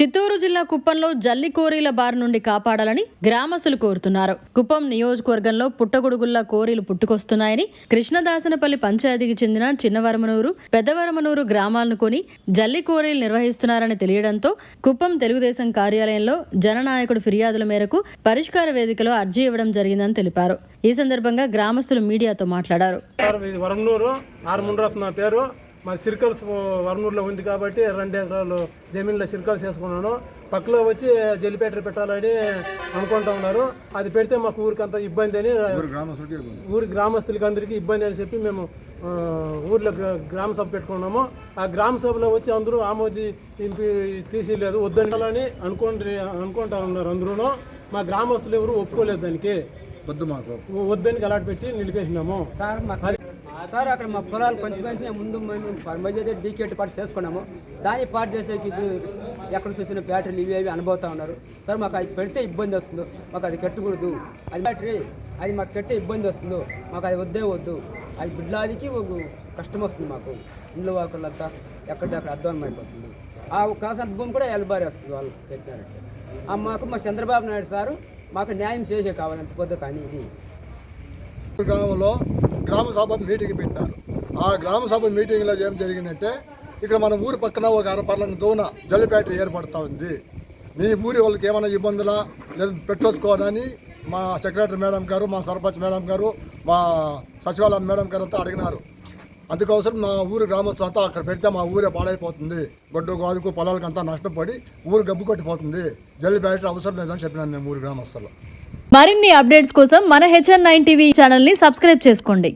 చిత్తూరు జిల్లా కుప్పంలో జల్లి కోరీల బారి నుండి కాపాడాలని గ్రామస్తులు కోరుతున్నారు. కుప్పం నియోజకవర్గంలో పుట్టగొడుగుల్లా కోరీలు పుట్టుకొస్తున్నాయని కృష్ణదాసనపల్లి పంచాయతీకి చెందిన చిన్నవరమనూరు, పెద్దవరమనూరు గ్రామాలను కొని జల్లి కోరీలు నిర్వహిస్తున్నారని తెలియడంతో కుప్పం తెలుగుదేశం కార్యాలయంలో జననాయకుడు ఫిర్యాదుల మేరకు పరిష్కార వేదికలో అర్జీ ఇవ్వడం జరిగిందని తెలిపారు. ఈ సందర్భంగా గ్రామస్తులు మీడియాతో మాట్లాడారు. మా సిర్కల్స్ వరనూరులో ఉంది కాబట్టి 2 ఎకరాలు జమీన్లో సిర్కల్స్ వేసుకున్నాను. పక్కలో వచ్చి జల్లిపేట పెట్టాలని అనుకుంటా ఉన్నారు. అది పెడితే మాకు ఊరికంతా ఇబ్బంది అని, ఊరి గ్రామస్తులకి అందరికీ ఇబ్బంది అని చెప్పి మేము ఊర్లో గ్రామ సభ పెట్టుకున్నాము. ఆ గ్రామ సభలో వచ్చి అందరూ ఆమోది తీసేయలేదు, వద్దని అనుకుంటా ఉన్నారు. అందరూ మా గ్రామస్తులు ఎవరు ఒప్పుకోలేదు, దానికి వద్దని అలాట్ పెట్టి నిలిపేసినాము. సార్ అక్కడ మా పొలాలు కొంచెం ముందు మేము మధ్య డీకేట్ పాటు చేసుకున్నాము. దాన్ని పాటు చేసేకి ఎక్కడ చూసిన బ్యాటరీలు ఇవి అనుభవుతూ ఉన్నారు. సార్ మాకు అది పెడితే ఇబ్బంది వస్తుందో, మాకు అది కట్టకూడదు. అది బ్యాటరీ అది మాకు కట్టే ఇబ్బంది వస్తుందో, మాకు అది వద్దు. అది బిడ్లాదికి కష్టం వస్తుంది. మాకు ఇండ్ల వాకులంతా ఎక్కడికక్కడ అధ్వానం అయిపోతుంది. ఆ కాసంత భూమి కూడా ఎలబారి వస్తుంది వాళ్ళు పెట్టినారంటే. మాకు మా చంద్రబాబు నాయుడు సారు మాకు న్యాయం చేసే కావాలి అంత కొద్ది. కానీ ఇది గ్రామంలో గ్రామ సభ మీటింగ్ పెట్టారు. ఆ గ్రామ సభ మీటింగ్లో ఏం జరిగిందంటే, ఇక్కడ మన ఊరి పక్కన ఒక 1/2 పర్లంగ దూన జల్లిపేట ఏర్పడుతూ ఉంది. మీ ఊరి వాళ్ళకి ఏమైనా ఇబ్బందులా లేదు పెట్టొచ్చుకోవాలని మా సెక్రటరీ మేడం గారు, మా సర్పంచ్ మేడం గారు, మా సచివాలయం మేడం గారు అంతా అడిగినారు. అందుకోసం మా ఊరి గ్రామస్తులంతా అక్కడ పెడితే మా ఊరే పాడైపోతుంది, గొడ్డు గోదుకు పొలాలకు అంతా నష్టపడి ఊరు గబ్బు కొట్టిపోతుంది, జల్లిపేట అవసరం లేదని చెప్పినాను మేము ఊరి గ్రామస్తులు. మరిన్ని అప్డేట్స్ కోసం మన HN9 టీవీ ఛానల్ని సబ్స్క్రైబ్ చేసుకోండి.